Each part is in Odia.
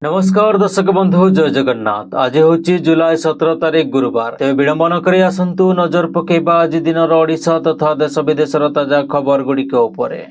नमस्कार दर्शक बंधु जय जगन्नाथ। आज हूँ जुलाई 17 तारीख गुरुवार। तेज विडंबन कर आसतु नजर पकेबा आज दिन ओडिशा तथा देश विदेशर ताजा खबर गुड़िक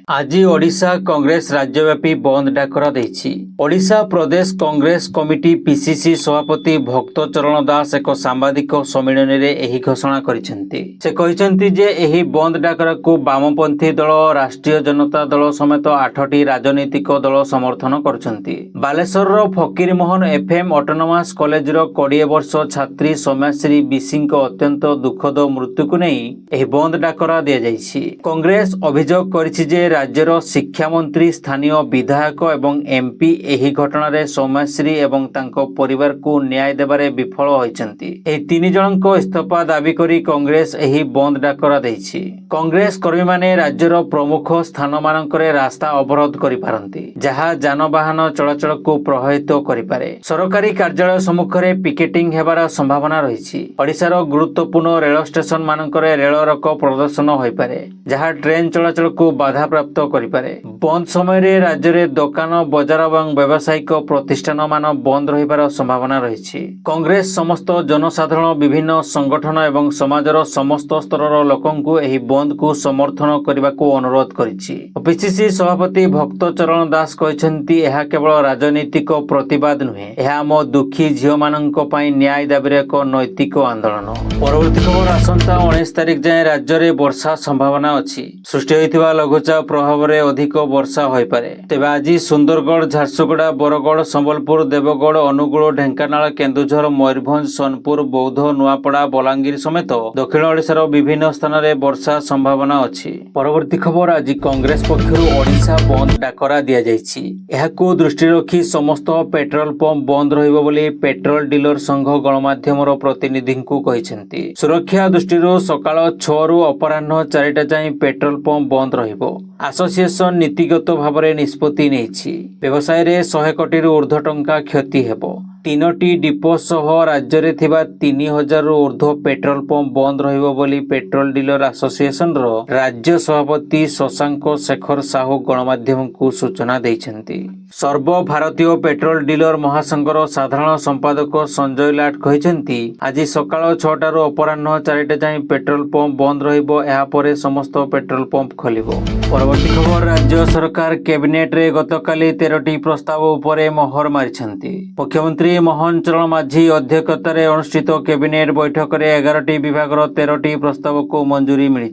आज ओडिशा कांग्रेस राज्यव्यापी बंद डाकरा देछि। ओडिशा प्रदेश कांग्रेस कमिटी पीसीसी सभापति भक्त चरण दास एक सांबादिक सम्मेलन में घोषणा करिसेंती। से कहिसेंती जे एही बंद डाकरा को वामपंथी दल राष्ट्रीय जनता दल समेत 8टी राजनीतिक दल समर्थन करछंती। Baleswar Fakir Mohan FM autonomous college 20 वर्ष छात्री सौम्याश्री बिसी अत्यंत दुखद मृत्यु को नहीं बंद डाकरा दि जाइछि। कांग्रेस अभियोग करिछि जे राज्यर शिक्षा मंत्री स्थानीय विधायक एवं एमपी एही घटना रे सौम्याश्री एवं तांको परिवार को न्याय देबारे विफल होइछंती। एही तीन जनक इस्तीफा दाबी करी कांग्रेस एही बंद डाकरा दैछि। कांग्रेस कर्मी माने राज्यर प्रमुख स्थान मानकरे रास्ता अवरोध करि पारंती, जहा जानवाहन चलाचल को प्रभावित करिपारे। सरकारी कार्यालय सम्मुखरे पिकेटिंग हेबार संभावना रहिछि। ओडिशार गुरुत्वपूर्ण रेल स्टेशन मानकरे रेल रक प्रदर्शन होई पारे, जहा ट्रेन चलाचल को बाधा प्राप्त करिपारे। बंद समय रे राज्य रे दुकान बाजार एवं व्यावसायिक प्रतिष्ठान मान बंद रहिबार संभावना रहिछि। कांग्रेस समस्त जनसाधारण विभिन्न संगठन एवं समाजर समस्त स्तरर लोकंकु एही बंद को समर्थन करबाको अनुरोध करिछि। पीसीसी सभापति भक्त चरण दास कहिसेंती एहा केवल राजनीतिक प्रतिवाद नुहे, यह आम दुखी झील मानक न्याय दाबी एक नैतिक आंदोलन। परवर्ती खबर आसंता 19 तारिख जाए राज्य में वर्षा संभावना अच्छी। सृष्टि होइतिबा लघुचाप प्रभाव में अधिक वर्षा होई पारे। तेबे आज सुंदरगढ़, झारसुगुड़ा, बरगढ़, संबलपुर, देवगढ़, अनुगुल, ढेंकानाल, केन्दुझर, मयूरभंज, सोनपुर, बौद्ध, नुआपड़ा, बलांगीर समेत दक्षिण ओडिशार विभिन्न स्थान में वर्षा संभावना अच्छी। परवर्ती खबर आज कांग्रेस पक्षरु ओडिशा बंद डाकरा दिया जाइछि। एहाकु दृष्टि रखी समस्त पेट्रोल पंप बंद रहिबो बोली पेट्रोल डीलर संघ गणमाध्यमर प्रतिनिधि को कहिसेंती। सुरक्षा दृष्टि सकाळ 6 रु अपराह्न 4टा जाए पेट्रोल पंप बंद रहिबो। एसोसिएशन नीतिगत भाव में निष्पत्ति नेछि। व्यवसाय रे 100 कोटी रु ऊर्ध्व टंका क्षति हेबो। 3टी डिपो सह राज्य रे थिबा 3000 रु ऊर्ध्व पेट्रोल पंप बंद रहिबो बोली पेट्रोल डीलर एसोसिएशन रो राज्य सभापति शशांक शेखर साहू गणमाध्यम को सूचना दैछंती। सर्व भारतीय पेट्रोल डीलर महासंघर साधारण संपादक संजय लाट कहिसेंती आज सकाळ 6टा रु अपराह्न 4टा जाए पेट्रोल पंप बंद रहिबो। एहा परे समस्त पेट्रोल पंप खोलिबो। परवर्ती खबर राज्य सरकार कैबिनेट रे गतकाली 13टी प्रस्ताव उपरे मोहर मारिछंती। मुख्यमंत्री मोहन चरण माझी अध्यक्षतार अनुष्ठित कैबिनेट बैठक में 11टी विभाग 13टी प्रस्ताव को मंजूरी मिली।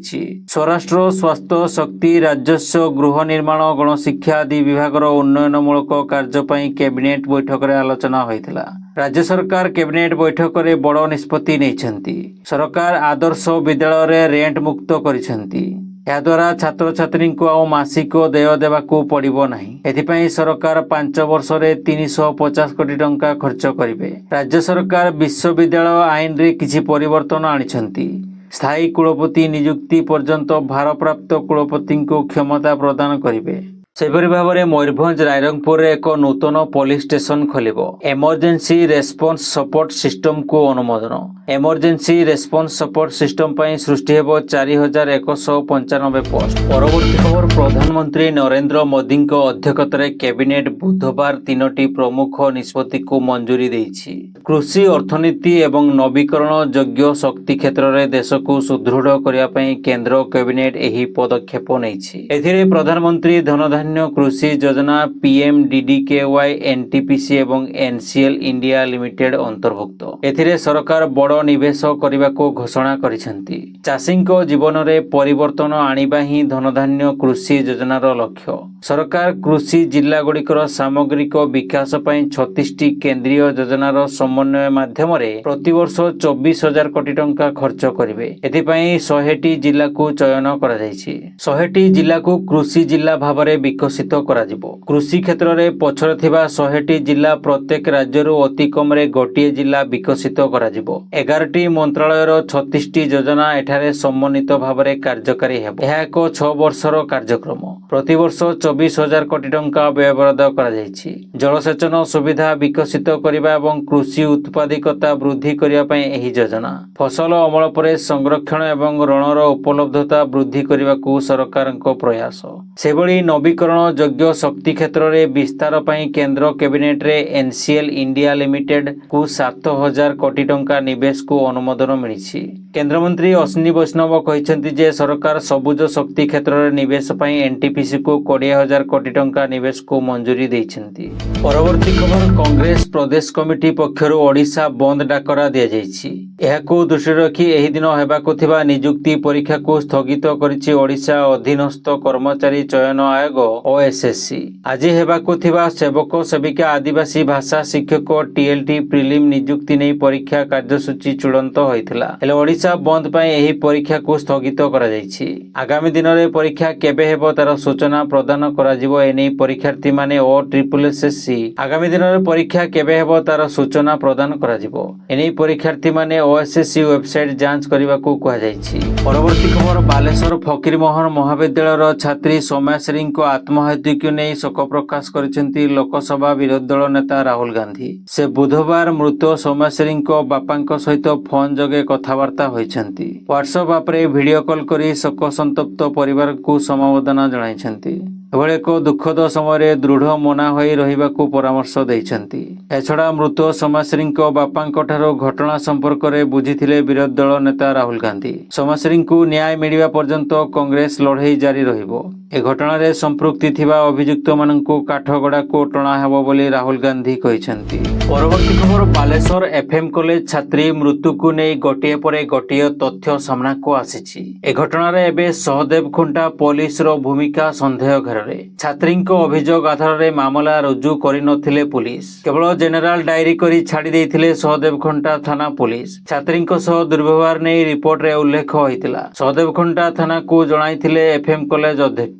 स्वराष्ट्र, स्वास्थ्य, शक्ति, राजस्व, गृह निर्माण, गणशिक्षा आदि विभाग उन्नयनमूलक कार्य कैबिनेट बैठक में आलोचना होइतिला। राज्य सरकार कैबिनेट बैठक में बड़ निष्पत्ति नैछंती। सरकार आदर्श विद्यालय रेंट मुक्त करिसेंती। याद्वारा छात्र छात्री को आउ मासिक देय देवाकू पड़िबो नाही। एथिपाई सरकार 5 वर्ष रे 350 कोटी टंका खर्च करिवे। राज्य सरकार विश्वविद्यालय आईन रे किछि परिवर्तन आनिछंती। स्थायी कुलपति नियुक्ति पर्यंत भारप्राप्त कुलपति को क्षमता प्रदान करिवे। सेपरि भाव में मयूरभंज रायरंगपुर एक नूतन पुलिस स्टेशन खोलिबो। इमरजेंसी रेस्पॉन्स सपोर्ट सिस्टम को अनुमोदन। इमरजेंसी रेस्पॉन्स सपोर्ट सिस्टम पई सृष्टि हेबो 4195 पोस्ट। परवर्ती खबर प्रधानमंत्री नरेंद्र मोदी अध्यक्षतार कैबिनेट बुधवार 3टी प्रमुख निष्पत्ति को मंजूरी देइछि। कृषि, अर्थनीति एवं नवीकरण योग्य शक्ति क्षेत्र में देश को सुदृढ़ करने पई केंद्र कैबिनेट एही पदक्षेप नैछि। एथिरे प्रधानमंत्री धनधान्य कृषि योजना पीएमडीडीकेवाई, एनटीपीसी एवं एनसीएल इंडिया लिमिटेड अंतर्भुक्त। एथिरे सरकार बड़ निवेश करने को घोषणा करिसेंती। चाषीଙ୍କ जीवन में परिवर्तन आनिबा ही धनधान्य कृषि योजनार लक्ष्य। सरकार कृषि जिला गुड़िकर सामग्रिक विकास पई 36टी केंद्रीय योजनार समन्वय माध्यम प्रतिवर्ष 24,000 कोटी टंका खर्च करिवे। एथिपाई 100टी जिला को चयन करा जायछि। 100टी जिला को कृषि जिला भाव में विकसित कराजिबो। कृषि क्षेत्र में पछरे थिबा 100टी जिला प्रत्येक राज्यरू अति कम रे गोटिए जिला विकसित कराजिबो। 11ଟି ମନ୍ତ୍ରାଳୟର 36ଟି ଯୋଜନା ଏଠାରେ ସମନ୍ୱିତ ଭାବରେ କାର୍ଯ୍ୟକାରୀ ହେବ। ଏହା ଏକ 6 ବର୍ଷର କାର୍ଯ୍ୟକ୍ରମ। ପ୍ରତିବର୍ଷ 24,000 କୋଟି ଟଙ୍କା ବ୍ୟୟବରାଦ କରାଯାଇଛି। ଜଳସେଚନ ସୁବିଧା ବିକଶିତ କରିବା ଏବଂ କୃଷି ଉତ୍ପାଦିକତା ବୃଦ୍ଧି କରିବା ପାଇଁ ଏହି ଯୋଜନା। ଫସଲ ଅମଳ ପରେ ସଂରକ୍ଷଣ ଏବଂ ଋଣର ଉପଲବ୍ଧତା ବୃଦ୍ଧି କରିବାକୁ ସରକାରଙ୍କ ପ୍ରୟାସ। ସେଭଳି ନବୀକରଣ ଯୋଗ୍ୟ ଶକ୍ତି କ୍ଷେତ୍ରରେ ବିସ୍ତାର ପାଇଁ କେନ୍ଦ୍ର କ୍ୟାବିନେଟରେ ଏନସିଏଲ ଇଣ୍ଡିଆ ଲିମିଟେଡ୍ କୁ 7,000 କୋଟି ଟଙ୍କା ନିବେଶକୁ ଅନୁମୋଦନ ମିଳିଛି। କେନ୍ଦ୍ରମନ୍ତ୍ରୀ ଅଶ୍ୱିନୀ ବୈଷ୍ଣବ କହିଛନ୍ତି ଯେ ସରକାର ସବୁଜ ଶକ୍ତି କ୍ଷେତ୍ରରେ ନିବେଶ ପାଇଁ ଏନଟିପିସିକୁ 20,000 କୋଟି ଟଙ୍କା ନିବେଶକୁ ମଞ୍ଜୁରୀ ଦେଇଛନ୍ତି। ପରବର୍ତ୍ତୀ ଖବର, କଂଗ୍ରେସ ପ୍ରଦେଶ କମିଟି ପକ୍ଷରୁ ଓଡ଼ିଶା ବନ୍ଦ ଡାକରା ଦିଆଯାଇଛି। ଏହାକୁ ଦୃଷ୍ଟିରେ ରଖି ଏହି ଦିନ ହେବାକୁ ଥିବା ନିଯୁକ୍ତି ପରୀକ୍ଷାକୁ ସ୍ଥଗିତ କରିଛି ଓଡ଼ିଶା ଅଧୀନସ୍ଥ କର୍ମଚାରୀ ଚୟନ ଆୟୋଗ ଓଏସଏସସି। ଆଜି ହେବାକୁ ଥିବା ସେବକ ସେବିକା ଆଦିବାସୀ ଭାଷା ଶିକ୍ଷକ ଟିଏଲଟି ପ୍ରିଲିମ୍ ନିଯୁକ୍ତି ନେଇ ପରୀକ୍ଷା କାର୍ଯ୍ୟସୂଚୀ ଚୂଡ଼ାନ୍ତ ହୋଇଥିଲା। ହେଲେ ଓଡ଼ିଶା ବନ୍ଦ ପାଇଁ ଏହି ପରୀକ୍ଷାକୁ ସ୍ଥଗିତ କରାଯାଇଛି। ଆଗାମୀ ଦିନରେ ପରୀକ୍ଷା କେବେ ହେବ ତାର ସୂଚନା ପ୍ରଦାନ କରାଯିବ। ଏନେଇ ପରୀକ୍ଷାର୍ଥୀମାନେ ଓ ଟ୍ରିପଲଏସଏସସି ଆଗାମୀ ଦିନରେ ପରୀକ୍ଷା କେବେ ହେବ ତାର ସୂଚନା ପ୍ରଦାନ କରାଯିବ। ଏନେଇ ପରୀକ୍ଷାର୍ଥୀମାନେ ଓଏସଏସସି ୱେବସାଇଟ୍ ଯାଞ୍ଚ କରିବାକୁ କୁହାଯାଇଛି। ପରବର୍ତ୍ତୀ ଖବର, ବାଲେଶ୍ୱର ଫକୀରମୋହନ ମହାବିଦ୍ୟାଳୟର ଛାତ୍ରୀ ସୌମ୍ୟାଶ୍ରୀଙ୍କ ଆତ୍ମହତ୍ୟାକୁ ନେଇ ଶୋକ ପ୍ରକାଶ କରିଛନ୍ତି ଲୋକସଭା ବିରୋଧୀ ଦଳ ନେତା ରାହୁଲ ଗାନ୍ଧୀ। ସେ ବୁଧବାର ମୃତ ସୌମ୍ୟାଶ୍ରୀଙ୍କ ବାପାଙ୍କ ସହିତ ଫୋନ ଯୋଗେ କଥାବାର୍ତ୍ତା ହୋଇଛନ୍ତି। ହ୍ୱାଟ୍ସଆପ୍ ଆପ୍ରେ ଭିଡିଓ କଲ୍ କରି ଶୋକ ସନ୍ତପ୍ତ ପରିବାରକୁ ସମବେଦନା ଜଣାଇଛନ୍ତି। ଏଭଳି ଏକ ଦୁଃଖଦ ସମୟରେ ଦୃଢ଼ ମନା ହୋଇ ରହିବାକୁ ପରାମର୍ଶ ଦେଇଛନ୍ତି। ଏଛଡ଼ା ମୃତ ସୌମ୍ୟାଶ୍ରୀଙ୍କ ବାପାଙ୍କ ଠାରୁ ଘଟଣା ସମ୍ପର୍କରେ ବୁଝିଥିଲେ ବିରୋଧୀ ଦଳ ନେତା ରାହୁଲ ଗାନ୍ଧୀ। ସୌମ୍ୟାଶ୍ରୀଙ୍କୁ ନ୍ୟାୟ ମିଳିବା ପର୍ଯ୍ୟନ୍ତ କଂଗ୍ରେସ ଲଢ଼େଇ ଜାରି ରହିବ। ଏ ଘଟଣାରେ ସମ୍ପୃକ୍ତି ଥିବା ଅଭିଯୁକ୍ତମାନଙ୍କୁ କାଠଗଡ଼ାକୁ ଟଣା ହେବ ବୋଲି ରାହୁଲ ଗାନ୍ଧୀ କହିଛନ୍ତି। ପରବର୍ତ୍ତୀ ଖବର, ବାଲେଶ୍ୱର ଏଫ୍ଏମ୍ କଲେଜ ଛାତ୍ରୀ ମୃତ୍ୟୁକୁ ନେଇ ଗୋଟିଏ ପରେ ଗୋଟିଏ ତଥ୍ୟ ସାମ୍ନାକୁ ଆସିଛି। ଏ ଘଟଣାରେ ଏବେ ସହଦେବ ଖୁଣ୍ଟା ପୋଲିସର ଭୂମିକା ସନ୍ଦେହ ଘେରରେ। ଛାତ୍ରୀଙ୍କ ଅଭିଯୋଗ ଆଧାରରେ ମାମଲା ରୁଜୁ କରିନଥିଲେ ପୁଲିସ, କେବଳ ଜେନେରାଲ ଡାଏରୀ କରି ଛାଡ଼ି ଦେଇଥିଲେ ସହଦେବ ଖୁଣ୍ଟା ଥାନା ପୁଲିସ। ଛାତ୍ରୀଙ୍କ ସହ ଦୁର୍ବ୍ୟବହାର ନେଇ ରିପୋର୍ଟରେ ଉଲ୍ଲେଖ ହୋଇଥିଲା। ସହଦେବ ଖୁଣ୍ଟା ଥାନାକୁ ଜଣାଇଥିଲେ ଏଫ୍ଏମ୍ କଲେଜ ଅଧ୍ୟକ୍ଷ।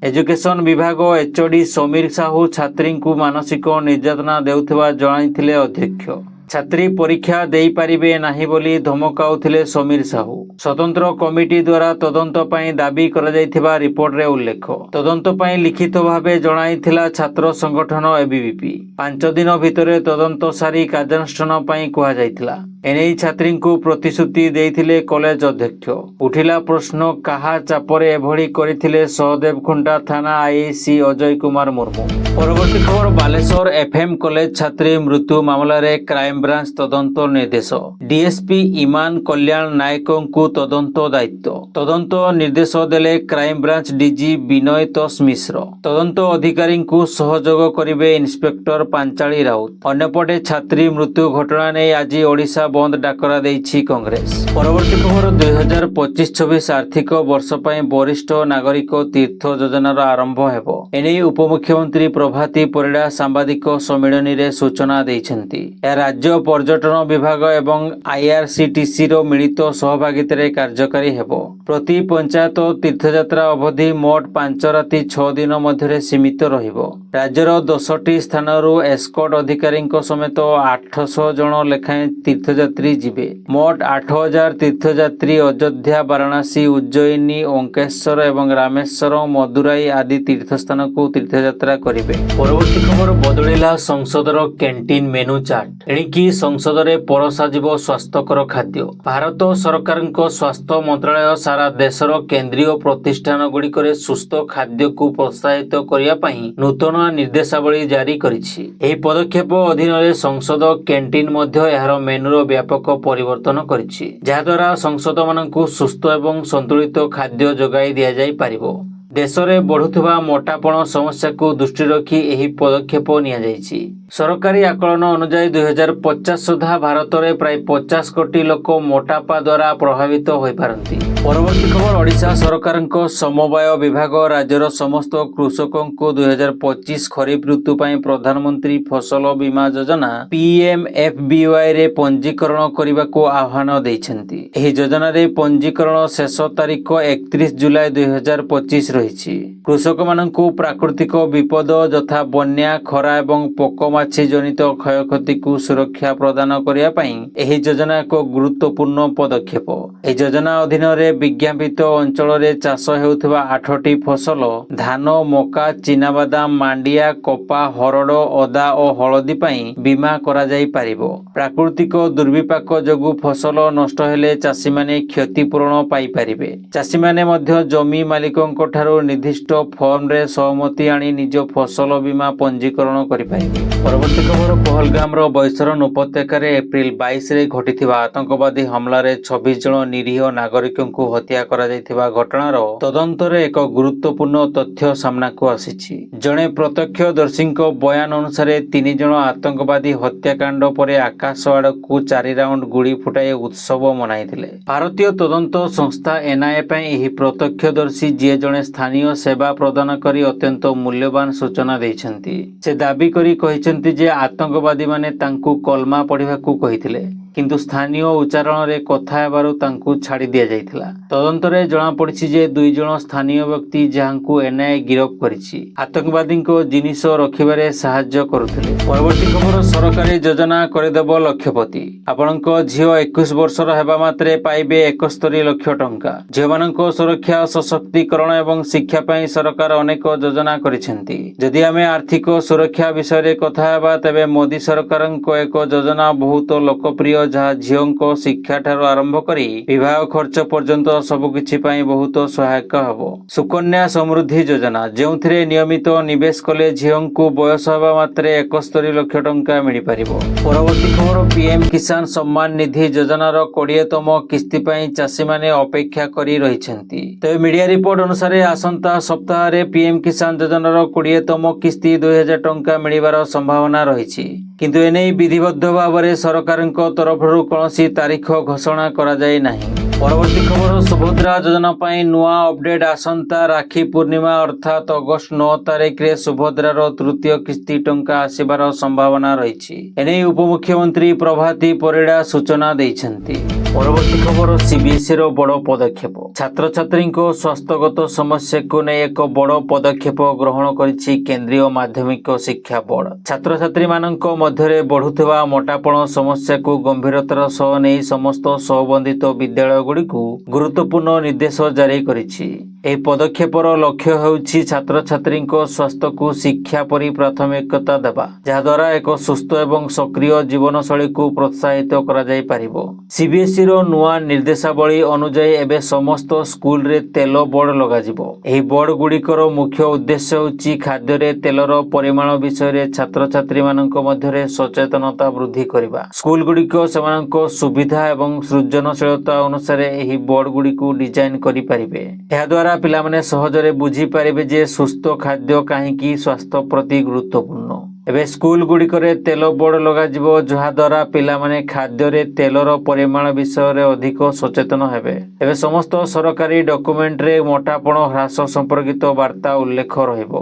ଏଜୁକେସନ ବିଭାଗ ଏଚଓଡି ସମୀର ସାହୁ ଛାତ୍ରୀଙ୍କୁ ମାନସିକ ନିର୍ଯାତନା ଦେଉଥିବା ଜଣାଇଥିଲେ ଅଧ୍ୟକ୍ଷ। ଛାତ୍ରୀ ପରୀକ୍ଷା ଦେଇପାରିବେ ନାହିଁ ବୋଲି ଧମକାଉଥିଲେ ସମୀର ସାହୁ। ସ୍ୱତନ୍ତ୍ର କମିଟି ଦ୍ୱାରା ତଦନ୍ତ ପାଇଁ ଦାବି କରାଯାଇଥିବା ରିପୋର୍ଟରେ ଉଲ୍ଲେଖ। ତଦନ୍ତ ପାଇଁ ଲିଖିତ ଭାବେ ଜଣାଇଥିଲା ଛାତ୍ର ସଂଗଠନ ଏବିଭିପି। 5 ଦିନ ଭିତରେ ତଦନ୍ତ ସାରି କାର୍ଯ୍ୟାନୁଷ୍ଠାନ ପାଇଁ କୁହାଯାଇଥିଲା। ଏନେଇ ଛାତ୍ରୀଙ୍କୁ ପ୍ରତିଶ୍ରୁତି ଦେଇଥିଲେ କଲେଜ ଅଧ୍ୟକ୍ଷ। ଉଠିଲା ପ୍ରଶ୍ନ, କାହା ଚାପରେ ଏଭଳି କରିଥିଲେ ସହଦେବ ଖୁଣ୍ଟା ଥାନା ଆଇଆଇସି ଅଜୟ କୁମାର ମୁର୍ମୁ। ପରବର୍ତ୍ତୀ ଖବର, ବାଲେଶ୍ୱର ଏଫ୍ଏମ୍ କଲେଜ ଛାତ୍ରୀ ମୃତ୍ୟୁ ମାମଲାରେ କ୍ରାଇମବ୍ରାଞ୍ଚ ତଦନ୍ତ ନିର୍ଦ୍ଦେଶ। ଡିଏସ୍ପି ଇମାନ କଲ୍ୟାଣ ନାୟକଙ୍କୁ ତଦନ୍ତ ଦାୟିତ୍ୱ। ତଦନ୍ତ ନିର୍ଦ୍ଦେଶ ଦେଲେ କ୍ରାଇମବ୍ରାଞ୍ଚ ଡିଜି ବିନୟ ତୋଷ ମିଶ୍ର। ତଦନ୍ତ ଅଧିକାରୀଙ୍କୁ ସହଯୋଗ କରିବେ ଇନ୍ସପେକ୍ଟର ପାଞ୍ଚାଳି ରାଉତ। ଅନ୍ୟପଟେ ଛାତ୍ରୀ ମୃତ୍ୟୁ ଘଟଣା ନେଇ ଆଜି ଓଡ଼ିଶା ବନ୍ଦ ଡାକରା ଦେଇଛି କଂଗ୍ରେସ। ପରବର୍ତ୍ତୀ ଖବର, 2025-26 ଆର୍ଥିକ ବର୍ଷ ପାଇଁ ବରିଷ୍ଠ ନାଗରିକ ତୀର୍ଥ ଯୋଜନାର ଆରମ୍ଭ ହେବ। ଏନେଇ ଉପମୁଖ୍ୟମନ୍ତ୍ରୀ ପ୍ରଭାତୀ ପରିଡ଼ା ସାମ୍ବାଦିକ ସମ୍ମିଳନୀରେ ସୂଚନା ଦେଇଛନ୍ତି। ଏହା ରାଜ୍ୟ ପର୍ଯ୍ୟଟନ ବିଭାଗ ଏବଂ ଆଇଆର୍ସିଟିସିର ମିଳିତ ସହଭାଗିତାରେ କାର୍ଯ୍ୟକାରୀ ହେବ। ପ୍ରତି ପଞ୍ଚାୟତ ତୀର୍ଥଯାତ୍ରା ଅବଧି ମୋଟ 5 ରାତି 6 ଦିନ ମଧ୍ୟରେ ସୀମିତ ରହିବ। ରାଜ୍ୟର 10ଟି ସ୍ଥାନରୁ ଏସ୍କର୍ଟ ଅଧିକାରୀଙ୍କ ସମେତ 800 ଜଣ ଲେଖାଏଁ ତୀର୍ଥଯାତ୍ରୀ ଯିବେ। ମୋଟ 8,000 ତୀର୍ଥଯାତ୍ରୀ ଅଯୋଧ୍ୟା, ବାରାଣାସୀ, ଉଜ୍ଜୟିନୀ, ଓଙ୍କେଶ୍ୱର ଏବଂ ରାମେଶ୍ୱରମ, ମଦୁରାଇ ଆଦି ତୀର୍ଥସ୍ଥାନକୁ ତୀର୍ଥଯାତ୍ରା କରିବେ। ପରବର୍ତ୍ତୀ ଖବର, ବଦଳିଲା ସଂସଦର କ୍ୟାଣ୍ଟିନ୍ ମେନୁ ଚାର୍ଟ। ଏଣିକି ସଂସଦରେ ପରଷାଯିବ ସ୍ୱାସ୍ଥ୍ୟକର ଖାଦ୍ୟ। ଭାରତ ସରକାରଙ୍କ ସ୍ୱାସ୍ଥ୍ୟ ମନ୍ତ୍ରାଳୟ ସାରା ଦେଶର କେନ୍ଦ୍ରୀୟ ପ୍ରତିଷ୍ଠାନଗୁଡ଼ିକରେ ସୁସ୍ଥ ଖାଦ୍ୟକୁ ପ୍ରୋତ୍ସାହିତ କରିବା ପାଇଁ ନୂତନ ନିର୍ଦ୍ଦେଶାବଳୀ ଜାରି କରିଛି। ଏହି ପଦକ୍ଷେପ ଅଧୀନରେ ସଂସଦ କ୍ୟାଣ୍ଟିନ୍ ମଧ୍ୟ ଏହାର ମେନୁର ବ୍ୟାପକ ପରିବର୍ତ୍ତନ କରିଛି, ଯାହାଦ୍ୱାରା ସଂସଦମାନଙ୍କୁ ସୁସ୍ଥ ଏବଂ ସନ୍ତୁଳିତ ଖାଦ୍ୟ ଯୋଗାଇ ଦିଆଯାଇପାରିବ। ଦେଶରେ ବଢ଼ୁଥିବା ମୋଟାପଣ ସମସ୍ୟାକୁ ଦୃଷ୍ଟିରେ ରଖି ଏହି ପଦକ୍ଷେପ ନିଆଯାଇଛି। ସରକାରୀ ଆକଳନ ଅନୁଯାୟୀ 2050 ସୁଦ୍ଧା ଭାରତରେ ପ୍ରାୟ 50 କୋଟି ଲୋକ ମୋଟାପା ଦ୍ୱାରା ପ୍ରଭାବିତ ହୋଇପାରନ୍ତି। परवर्ती खबर ओडिशा सरकारଙ୍କ समवाय विभाग राज्यर समस्त कृषकଙ୍କୁ 2025 खरीफ ऋतु ପାଇଁ प्रधानमंत्री फसल बीमा योजना PMFBY रे पंजीकरण କରିବାକୁ आह्वान ଦେଇଛନ୍ତି। ଏହି ଯୋଜନାରେ ପଞ୍ଜୀକରଣ ଶେଷ ତାରିଖ 31 ଜୁଲାଇ 2025 ରହିଛି। କୃଷକମାନଙ୍କୁ ପ୍ରାକୃତିକ ବିପଦ ଯଥା ବନ୍ୟା, ଖରା ଏବଂ ପୋକମାଛି ଜନିତ କ୍ଷୟକ୍ଷତିକୁ ସୁରକ୍ଷା ପ୍ରଦାନ କରିବା ପାଇଁ ଏହି ଯୋଜନା ଏକ ଗୁରୁତ୍ୱପୂର୍ଣ୍ଣ ପଦକ୍ଷେପ। ଏହି ଯୋଜନା ଅଧୀନରେ ବିଜ୍ଞାପିତ ଅଞ୍ଚଳରେ ଚାଷ ହେଉଥିବା 8ଟି ଫସଲ ଧାନ, ମକା, ଚିନାବାଦାମ, ମାଣ୍ଡିଆ, କପା, ହରଡ଼, ଅଦା ଓ ହଳଦୀ ପାଇଁ ବୀମା କରାଯାଇ ପାରିବ। ପ୍ରାକୃତିକ ଦୁର୍ବିପାକ ଯୋଗୁଁ ଫସଲ ନଷ୍ଟ ହେଲେ ଚାଷୀମାନେ କ୍ଷତିପୂରଣ ପାଇପାରିବେ। ଚାଷୀମାନେ ମଧ୍ୟ ଜମି ମାଲିକଙ୍କ ଠାରୁ ନିର୍ଦ୍ଦିଷ୍ଟ ଫର୍ମରେ ସହମତି ଆଣି ନିଜ ଫସଲ ବୀମା ପଞ୍ଜୀକରଣ କରିପାରିବେ। ପରବର୍ତ୍ତୀ ଖବର ପହଲଗାମର ବୈତରଣୀ ଉପତ୍ୟକାରେ ଏପ୍ରିଲ 22ରେ ଘଟିଥିବା ଆତଙ୍କବାଦୀ ହମଲାରେ 26 ଜଣ ନିରୀହ ନାଗରିକଙ୍କୁ ହତ୍ୟା କରାଯାଇଥିବା ଘଟଣାର ତଦନ୍ତରେ ଏକ ଗୁରୁତ୍ୱପୂର୍ଣ୍ଣ ତଥ୍ୟ ସାମ୍ନାକୁ ଆସିଛି। ଜଣେ ପ୍ରତ୍ୟକ୍ଷଦର୍ଶୀଙ୍କ ବୟାନ ଅନୁସାରେ 3 ଜଣ ଆତଙ୍କବାଦୀ ହତ୍ୟାକାଣ୍ଡ ପରେ ଆକାଶ ଆଡ଼କୁ 4 ରାଉଣ୍ଡ ଗୁଳି ଫୁଟାଇ ଉତ୍ସବ ମନାଇଥିଲେ। ଭାରତୀୟ ତଦନ୍ତ ସଂସ୍ଥା NIA ପାଇଁ ଏହି ପ୍ରତ୍ୟକ୍ଷଦର୍ଶୀ ଯିଏ ଜଣେ ସ୍ଥାନୀୟ ସେବା ପ୍ରଦାନକାରୀ ଅତ୍ୟନ୍ତ ମୂଲ୍ୟବାନ ସୂଚନା ଦେଇଛନ୍ତି। ସେ ଦାବି କରି କହିଛନ୍ତି ଯେ ଆତଙ୍କବାଦୀମାନେ ତାଙ୍କୁ କଲମା ପଢ଼ିବାକୁ କହିଥିଲେ କିନ୍ତୁ ସ୍ଥାନୀୟ ଉଚ୍ଚାରଣରେ କଥା ହେବାରୁ ତାଙ୍କୁ ଛାଡ଼ି ଦିଆଯାଇଥିଲା। ତଦନ୍ତରେ ଜଣାପଡ଼ିଛି ଯେ 2 ଜଣ ସ୍ଥାନୀୟ ବ୍ୟକ୍ତି ଯାହାଙ୍କୁ NIA ଗିରଫ କରିଛି ଆତଙ୍କବାଦୀଙ୍କ ଜିନିଷ ରଖିବାରେ ସାହାଯ୍ୟ କରୁଥିଲେ। ପରବର୍ତ୍ତୀ ଖବର ସରକାରୀ ଯୋଜନା କରିଦେବ ଲକ୍ଷପତି। ଆପଣଙ୍କ ଝିଅ 21 ବର୍ଷର ହେବା ମାତ୍ରେ ପାଇବେ 71 ଲକ୍ଷ ଟଙ୍କା। ଝିଅମାନଙ୍କ ସୁରକ୍ଷା, ସଶକ୍ତିକରଣ ଏବଂ ଶିକ୍ଷା ପାଇଁ ସରକାର ଅନେକ ଯୋଜନା କରିଛନ୍ତି। ଯଦି ଆମେ ଆର୍ଥିକ ସୁରକ୍ଷା ବିଷୟରେ କଥା ହେବା ତେବେ ମୋଦି ସରକାରଙ୍କ ଏକ ଯୋଜନା ବହୁତ ଲୋକପ୍ରିୟ ଯାହା ଝିଅଙ୍କ ଶିକ୍ଷା ଠାରୁ ଆରମ୍ଭ କରି ବିବାହ ଖର୍ଚ୍ଚ ପର୍ଯ୍ୟନ୍ତ ସବୁକିଛି ପାଇଁ ବହୁତ ସହାୟକ ହେବ। ସୁକନ୍ୟା ସମୃଦ୍ଧି ଯୋଜନା ଯେଉଁଥିରେ ନିୟମିତ ନିବେଶ କଲେ ଝିଅଙ୍କୁ ବୟସ ହେବା ମାତ୍ରେ 71 ଲକ୍ଷ ଟଙ୍କା ମିଳିପାରିବ। ପରବର୍ତ୍ତୀ ଖବର PM କିଷାନ ସମ୍ମାନ ନିଧି ଯୋଜନାର 20ତମ କିସ୍ତି ପାଇଁ ଚାଷୀମାନେ ଅପେକ୍ଷା କରି ରହିଛନ୍ତି। ତେବେ ମିଡିଆ ରିପୋର୍ଟ ଅନୁସାରେ ଆସନ୍ତା ସପ୍ତାହରେ PM କିଷାନ ଯୋଜନାର 20ତମ କିସ୍ତି 2000 ଟଙ୍କା ମିଳିବାର ସମ୍ଭାବନା ରହିଛି। କିନ୍ତୁ ଏନେଇ ବିଧିବଦ୍ଧ ଭାବରେ ସରକାରଙ୍କ ତରଫରୁ କୌଣସି ତାରିଖ ଘୋଷଣା କରାଯାଇ ନାହିଁ। ପରବର୍ତ୍ତୀ ଖବର ସୁଭଦ୍ରା ଯୋଜନା ପାଇଁ ନୂଆ ଅପଡେଟ୍ ଆସନ୍ତା ରାକ୍ଷୀ ପୂର୍ଣ୍ଣିମା ଅର୍ଥାତ୍ ଅଗଷ୍ଟ 9 ତାରିଖରେ ସୁଭଦ୍ରାର ତୃତୀୟ କିସ୍ତି ଟଙ୍କା ଆସିବାର ସମ୍ଭାବନା ରହିଛି। ଏନେଇ ଉପମୁଖ୍ୟମନ୍ତ୍ରୀ ପ୍ରଭାତୀ ପରିଡ଼ା ସୂଚନା ଦେଇଛନ୍ତି। ପରବର୍ତ୍ତୀ ଖବର CBSEର ବଡ଼ ପଦକ୍ଷେପ। ଛାତ୍ରଛାତ୍ରୀଙ୍କ ସ୍ୱାସ୍ଥ୍ୟଗତ ସମସ୍ୟାକୁ ନେଇ ଏକ ବଡ଼ ପଦକ୍ଷେପ ଗ୍ରହଣ କରିଛି କେନ୍ଦ୍ରୀୟ ମାଧ୍ୟମିକ ଶିକ୍ଷା ବୋର୍ଡ। ଛାତ୍ରଛାତ୍ରୀମାନଙ୍କ ମଧ୍ୟରେ ବଢ଼ୁଥିବା ମୋଟାପଣ ସମସ୍ୟାକୁ ଗମ୍ଭୀରତାର ସହ ନେଇ ସମସ୍ତ ସହବନ୍ଧିତ ବିଦ୍ୟାଳୟଗୁଡ଼ିକୁ ଗୁରୁତ୍ୱପୂର୍ଣ୍ଣ ନିର୍ଦ୍ଦେଶ ଜାରି କରିଛି। ଏହି ପଦକ୍ଷେପର ଲକ୍ଷ୍ୟ ହେଉଛି ଛାତ୍ରଛାତ୍ରୀଙ୍କ ସ୍ୱାସ୍ଥ୍ୟକୁ ଶିକ୍ଷା ପରି ପ୍ରାଥମିକତା ଦେବା, ଯାହାଦ୍ୱାରା ଏକ ସୁସ୍ଥ ଏବଂ ସକ୍ରିୟ ଜୀବନଶୈଳୀକୁ ପ୍ରୋତ୍ସାହିତ କରାଯାଇପାରିବ। CBSEର ନୂଆ ନିର୍ଦ୍ଦେଶାବଳୀ ଅନୁଯାୟୀ ଏବେ ସମସ୍ତ ସ୍କୁଲରେ ତେଲ ବୋର୍ଡ ଲଗାଯିବ। ଏହି ବୋର୍ଡଗୁଡ଼ିକର ମୁଖ୍ୟ ଉଦ୍ଦେଶ୍ୟ ହେଉଛି ଖାଦ୍ୟରେ ତେଲର ପରିମାଣ ବିଷୟରେ ଛାତ୍ରଛାତ୍ରୀମାନଙ୍କ ମଧ୍ୟରେ ସଚେତନତା ବୃଦ୍ଧି କରିବା। ସ୍କୁଲଗୁଡ଼ିକ ସେମାନଙ୍କ ସୁବିଧା ଏବଂ ସୃଜନଶୀଳତା ଅନୁସାରେ ଏହି ବୋର୍ଡଗୁଡ଼ିକୁ ଡିଜାଇନ୍ କରିପାରିବେ। ଏହାଦ୍ୱାରା ପିଲାମାନେ ସହଜରେ ବୁଝିପାରିବେ ଯେ ସୁସ୍ଥ ଖାଦ୍ୟ କାହିଁକି ସ୍ୱାସ୍ଥ୍ୟ ପ୍ରତି ଗୁରୁତ୍ୱପୂର୍ଣ୍ଣ। ଏବେ ସ୍କୁଲଗୁଡ଼ିକରେ ତେଲ ବୋର୍ଡ ଲଗାଯିବ ଯାହାଦ୍ୱାରା ପିଲାମାନେ ଖାଦ୍ୟରେ ତେଲର ପରିମାଣ ବିଷୟରେ ଅଧିକ ସଚେତନ ହେବେ। ଏବେ ସମସ୍ତ ସରକାରୀ ଡକୁମେଣ୍ଟରେ ମୋଟାପଣ ହ୍ରାସ ସମ୍ପର୍କିତ ବାର୍ତ୍ତା ଉଲ୍ଲେଖ ରହିବ।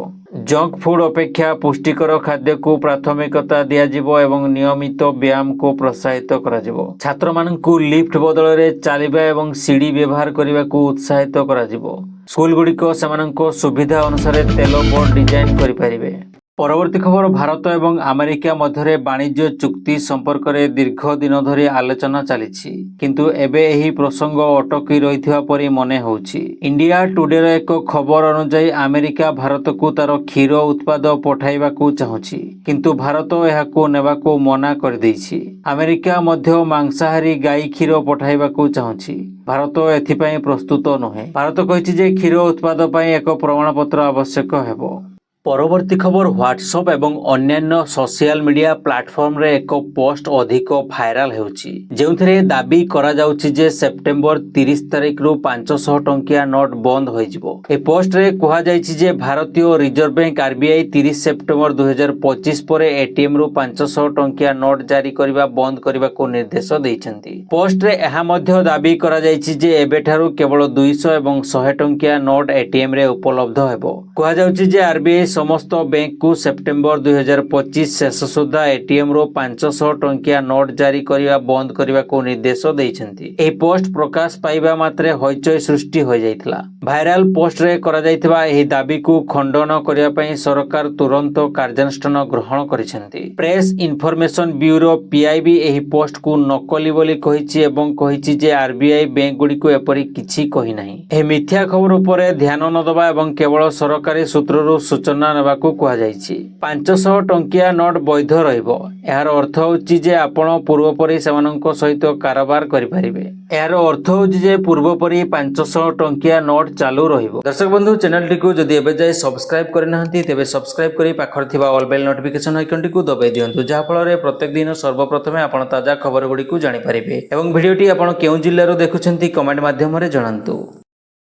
ଜଙ୍କ ଫୁଡ୍ ଅପେକ୍ଷା ପୁଷ୍ଟିକର ଖାଦ୍ୟକୁ ପ୍ରାଥମିକତା ଦିଆଯିବ ଏବଂ ନିୟମିତ ବ୍ୟାୟାମକୁ ପ୍ରୋତ୍ସାହିତ କରାଯିବ। ଛାତ୍ରମାନଙ୍କୁ ଲିଫ୍ଟ ବଦଳରେ ଚାଲିବା ଏବଂ ସିଡ଼ି ବ୍ୟବହାର କରିବାକୁ ଉତ୍ସାହିତ କରାଯିବ। ସ୍କୁଲଗୁଡ଼ିକ ସେମାନଙ୍କ ସୁବିଧା ଅନୁସାରେ ତେଲ ବୋର୍ଡ ଡିଜାଇନ୍ କରିପାରିବେ। ପରବର୍ତ୍ତୀ ଖବର ଭାରତ ଏବଂ ଆମେରିକା ମଧ୍ୟରେ ବାଣିଜ୍ୟ ଚୁକ୍ତି ସମ୍ପର୍କରେ ଦୀର୍ଘ ଦିନ ଧରି ଆଲୋଚନା ଚାଲିଛି କିନ୍ତୁ ଏବେ ଏହି ପ୍ରସଙ୍ଗ ଅଟକି ରହିଥିବା ପରି ମନେ ହେଉଛି। ଇଣ୍ଡିଆ ଟୁଡେର ଏକ ଖବର ଅନୁଯାୟୀ ଆମେରିକା ଭାରତକୁ ତାର କ୍ଷୀର ଉତ୍ପାଦ ପଠାଇବାକୁ ଚାହୁଁଛି କିନ୍ତୁ ଭାରତ ଏହାକୁ ନେବାକୁ ମନା କରିଦେଇଛି। ଆମେରିକା ମଧ୍ୟ ମାଂସାହାରୀ ଗାଈ କ୍ଷୀର ପଠାଇବାକୁ ଚାହୁଁଛି। ଭାରତ ଏଥିପାଇଁ ପ୍ରସ୍ତୁତ ନୁହେଁ। ଭାରତ କହିଛି ଯେ କ୍ଷୀର ଉତ୍ପାଦ ପାଇଁ ଏକ ପ୍ରମାଣପତ୍ର ଆବଶ୍ୟକ ହେବ। ପରବର୍ତ୍ତୀ ଖବର ହ୍ୱାଟ୍ସଆପ୍ ଏବଂ ଅନ୍ୟାନ୍ୟ ସୋସିଆଲ ମିଡିଆ ପ୍ଲାଟଫର୍ମରେ ଏକ ପୋଷ୍ଟ ଅଧିକ ଭାଇରାଲ ହେଉଛି, ଯେଉଁଥିରେ ଦାବି କରାଯାଉଛି ଯେ ସେପ୍ଟେମ୍ବର 30 ତାରିଖରୁ 500 ଟଙ୍କିଆ ନୋଟ୍ ବନ୍ଦ ହୋଇଯିବ। ଏ ପୋଷ୍ଟରେ କୁହାଯାଇଛି ଯେ ଭାରତୀୟ ରିଜର୍ଭ ବ୍ୟାଙ୍କ ଆରବିଆଇ 30 ସେପ୍ଟେମ୍ବର 2025 ପରେ ଏଟିଏମ୍ରୁ 500 ଟଙ୍କିଆ ନୋଟ୍ ଜାରି କରିବା ବନ୍ଦ କରିବାକୁ ନିର୍ଦ୍ଦେଶ ଦେଇଛନ୍ତି। ପୋଷ୍ଟରେ ଏହା ମଧ୍ୟ ଦାବି କରାଯାଇଛି ଯେ ଏବେଠାରୁ କେବଳ 200 ଏବଂ 100 ଟଙ୍କିଆ ନୋଟ୍ ଏଟିଏମ୍ରେ ଉପଲବ୍ଧ ହେବ। କୁହାଯାଉଛି ଯେ ଆରବିଆଇ ସମସ୍ତ ବ୍ୟାଙ୍କକୁ ସେପ୍ଟେମ୍ବର 2025 ଶେଷ ସୁଦ୍ଧା ଏଟିଏମ୍ରୁ 500 ଟଙ୍କିଆ ନୋଟ୍ ଜାରି କରିବା ବନ୍ଦ କରିବାକୁ ନିର୍ଦ୍ଦେଶ ଦେଇଛନ୍ତି। ଏହି ପୋଷ୍ଟ ପ୍ରକାଶ ପାଇବା ମାତ୍ରେ ହଇଚଇ ସୃଷ୍ଟି ହୋଇଯାଇଥିଲା। ଭାଇରାଲ ପୋଷ୍ଟରେ କରାଯାଇଥିବା ଏହି ଦାବିକୁ ଖଣ୍ଡନ କରିବା ପାଇଁ ସରକାର ତୁରନ୍ତ କାର୍ଯ୍ୟାନୁଷ୍ଠାନ ଗ୍ରହଣ କରିଛନ୍ତି। ପ୍ରେସ୍ ଇନଫରମେସନ ବ୍ୟୁରୋ ପିଆଇବି ଏହି ପୋଷ୍ଟକୁ ନକଲି ବୋଲି କହିଛି ଏବଂ କହିଛି ଯେ ଆରବିଆଇ ବ୍ୟାଙ୍କଗୁଡ଼ିକୁ ଏପରି କିଛି କହିନାହିଁ। ଏହି ମିଥ୍ୟା ଖବର ଉପରେ ଧ୍ୟାନ ନ ଦେବା ଏବଂ କେବଳ ସରକାରୀ ସୂତ୍ରରୁ ସୂଚନା ନେବାକୁ କୁହାଯାଇଛି। 500 ଟଙ୍କିଆ ନୋଟ୍ ବୈଧ ରହିବ। ଏହାର ଅର୍ଥ ହେଉଛି ଯେ ଆପଣ ପୂର୍ବପରି ସେମାନଙ୍କ ସହିତ କାରବାର କରିପାରିବେ। ଏହାର ଅର୍ଥ ହେଉଛି ଯେ ପୂର୍ବପରି 500 ଟଙ୍କିଆ ନୋଟ୍ ଚାଲୁ ରହିବ। ଦର୍ଶକ ବନ୍ଧୁ, ଚ୍ୟାନେଲଟିକୁ ଯଦି ଏବେ ଯାଏ ସବସ୍କ୍ରାଇବ୍ କରିନାହାନ୍ତି ତେବେ ସବସ୍କ୍ରାଇବ୍ କରି ପାଖରେ ଥିବା ଅଲ୍ ବେଲ୍ ନୋଟିଫିକେସନ୍ ଆଇକନ୍ଟିକୁ ଦବାଇ ଦିଅନ୍ତୁ, ଯାହାଫଳରେ ପ୍ରତ୍ୟେକ ଦିନ ସର୍ବପ୍ରଥମେ ଆପଣ ତାଜା ଖବରଗୁଡ଼ିକୁ ଜାଣିପାରିବେ। ଏବଂ ଭିଡ଼ିଓଟି ଆପଣ କେଉଁ ଜିଲ୍ଲାରୁ ଦେଖୁଛନ୍ତି କମେଣ୍ଟ ମାଧ୍ୟମରେ ଜଣାନ୍ତୁ।